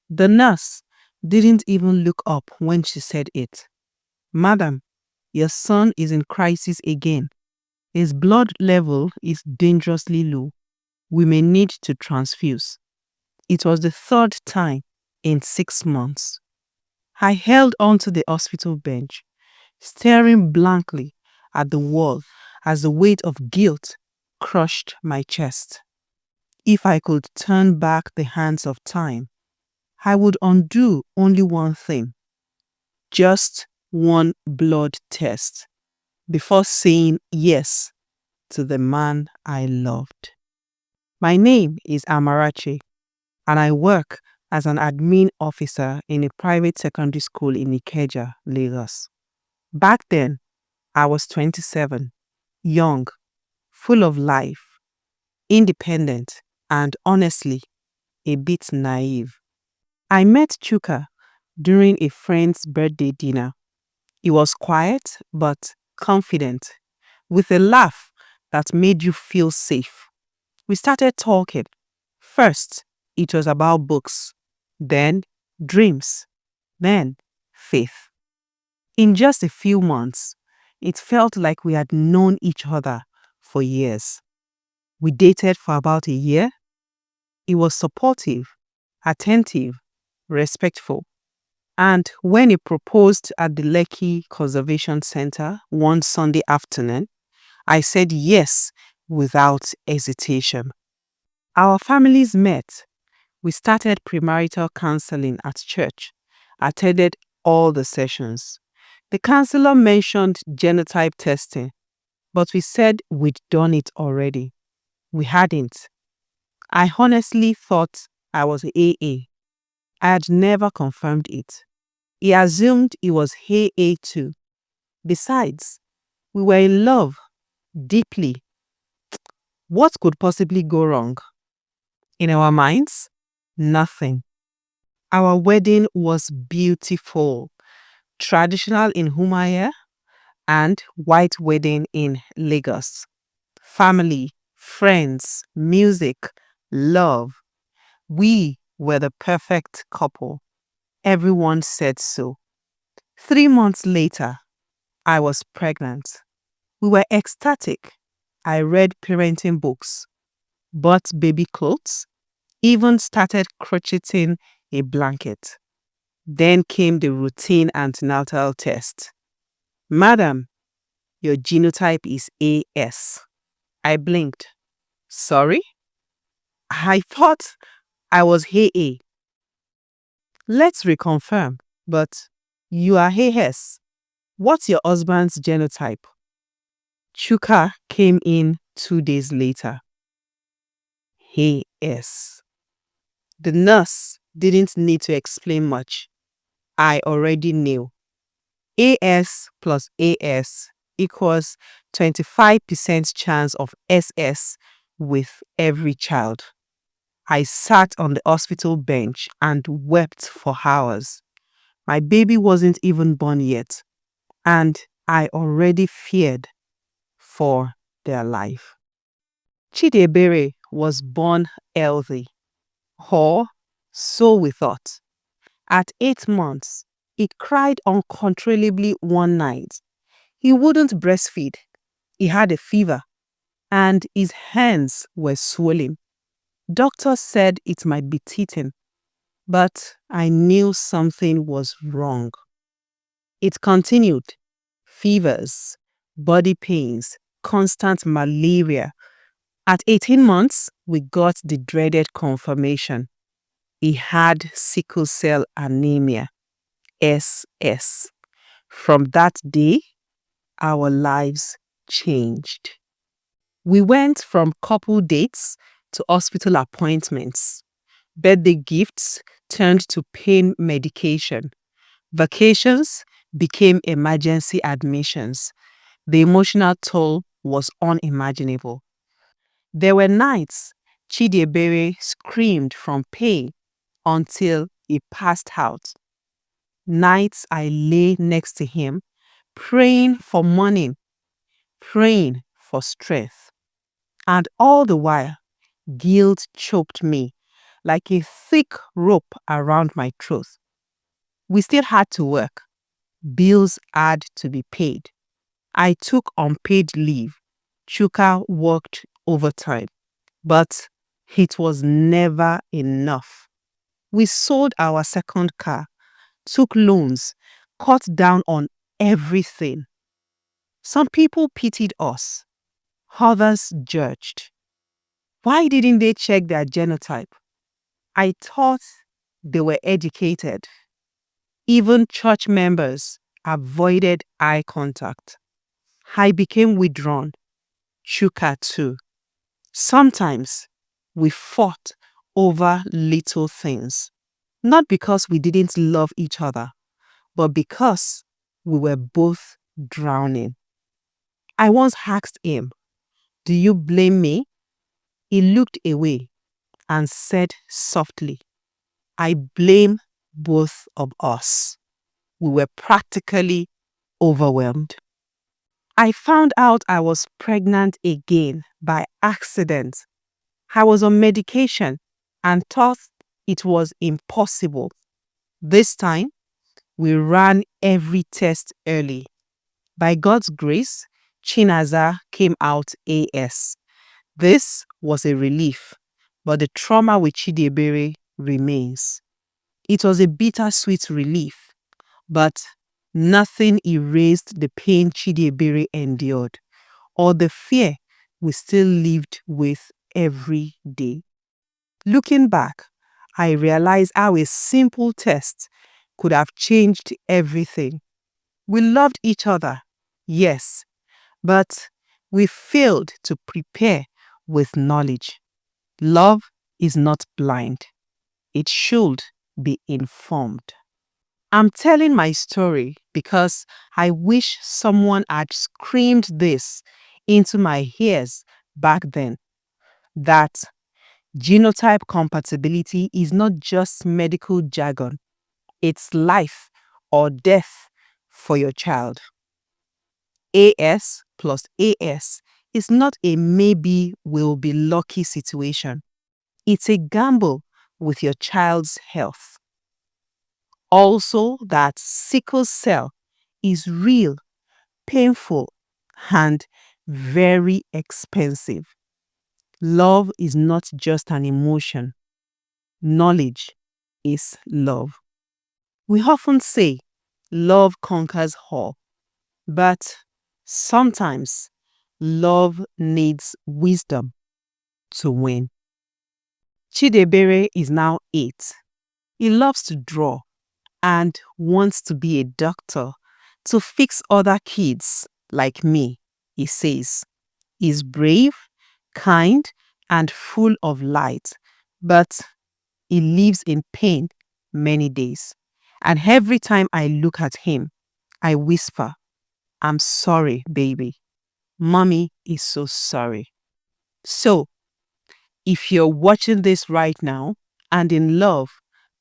The nurse didn't even look up when she said it. Madam, your son is in crisis again. His blood level is dangerously low. We may need to transfuse. It was the third time in 6 months. I held onto the hospital bench, staring blankly at the wall as the weight of guilt crushed my chest. If I could turn back the hands of time, I would undo only one thing, just one blood test, before saying yes to the man I loved. My name is Amarachi, and I work as an admin officer in a private secondary school in Ikeja, Lagos. Back then, I was 27, young, full of life, independent, and honestly, a bit naive. I met Chuka during a friend's birthday dinner. He was quiet but confident, with a laugh that made you feel safe. We started talking. First, it was about books, then dreams, then faith. In just a few months, it felt like we had known each other for years. We dated for about a year. He was supportive, attentive, respectful. And when he proposed at the Lekki Conservation Center one Sunday afternoon, I said yes without hesitation. Our families met. We started premarital counseling at church, attended all the sessions. The counselor mentioned genotype testing, but we said we'd done it already. We hadn't. I honestly thought I was AA. I had never confirmed it. He assumed it was AA too. Besides, we were in love, deeply. What could possibly go wrong? In our minds, nothing. Our wedding was beautiful, traditional in Umuahia and white wedding in Lagos. Family, friends, music, love. We were the perfect couple. Everyone said so. 3 months later, I was pregnant. We were ecstatic. I read parenting books, bought baby clothes, even started crocheting a blanket. Then came the routine antenatal test. Madam, your genotype is AS. I blinked. Sorry? I thought I was AA. Let's reconfirm, but you are AS. What's your husband's genotype? Chuka came in 2 days later. AS. The nurse didn't need to explain much. I already knew. AS plus AS equals 25% chance of SS with every child. I sat on the hospital bench and wept for hours. My baby wasn't even born yet, and I already feared for their life. Chidiebere was born healthy, or so we thought. At 8 months, he cried uncontrollably one night. He wouldn't breastfeed. He had a fever, and his hands were swollen. Doctors said it might be teething, but I knew something was wrong. It continued. Fevers, body pains, constant malaria. At 18 months, we got the dreaded confirmation. He had sickle cell anemia, SS. From that day, our lives changed. We went from couple dates to hospital appointments. Birthday gifts turned to pain medication. Vacations became emergency admissions. The emotional toll was unimaginable. There were nights Chidiebere screamed from pain until he passed out. Nights I lay next to him, praying for morning, praying for strength. And all the while, guilt choked me like a thick rope around my throat. We still had to work. Bills had to be paid. I took unpaid leave. Chuka worked overtime, but it was never enough. We sold our second car, took loans, cut down on everything. Some people pitied us, others judged. Why didn't they check their genotype? I thought they were educated. Even church members avoided eye contact. I became withdrawn. Chuka too. Sometimes we fought over little things, not because we didn't love each other, but because we were both drowning. I once asked him, "Do you blame me?" He looked away and said softly, "I blame both of us." We were practically overwhelmed. I found out I was pregnant again by accident. I was on medication and thought it was impossible. This time, we ran every test early. By God's grace, Chinaza came out AS. This was a relief, but the trauma with Chidebere remains. It was a bittersweet relief, but nothing erased the pain Chidebere endured or the fear we still lived with every day. Looking back, I realized how a simple test could have changed everything. We loved each other, yes, but we failed to prepare with knowledge. Love is not blind. It should be informed. I'm telling my story because I wish someone had screamed this into my ears back then, that genotype compatibility is not just medical jargon. It's life or death for your child. AS plus AS is not a maybe we'll be lucky situation. It's a gamble with your child's health. Also, that sickle cell is real, painful, and very expensive. Love is not just an emotion. Knowledge is love. We often say love conquers all, but sometimes love needs wisdom to win. Chidebere is now 8. He loves to draw and wants to be a doctor to fix other kids like me, he says. He's brave, kind, and full of light, but he lives in pain many days. And every time I look at him, I whisper, "I'm sorry, baby. Mommy is so sorry." So, if you're watching this right now and in love,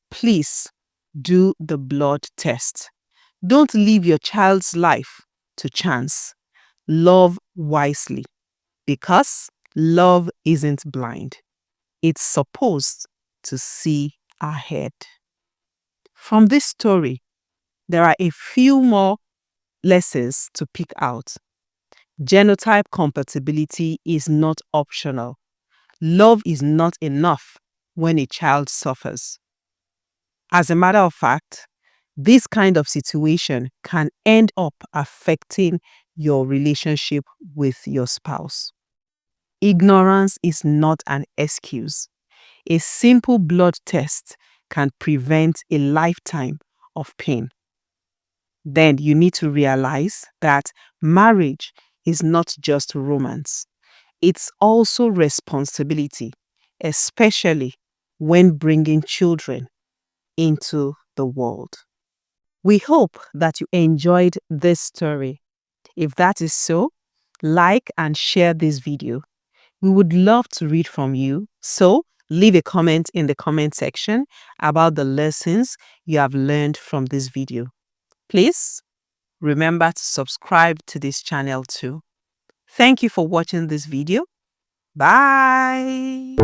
please do the blood test. Don't leave your child's life to chance. Love wisely, because love isn't blind. It's supposed to see ahead. From this story, there are a few more lessons to pick out. Genotype compatibility is not optional. Love is not enough when a child suffers. As a matter of fact, this kind of situation can end up affecting your relationship with your spouse. Ignorance is not an excuse. A simple blood test can prevent a lifetime of pain. Then you need to realize that marriage is not just romance. It's also responsibility, especially when bringing children into the world. We hope that you enjoyed this story. If that is so, like and share this video. We would love to read from you, so leave a comment in the comment section about the lessons you have learned from this video. Please remember to subscribe to this channel too. Thank you for watching this video. Bye.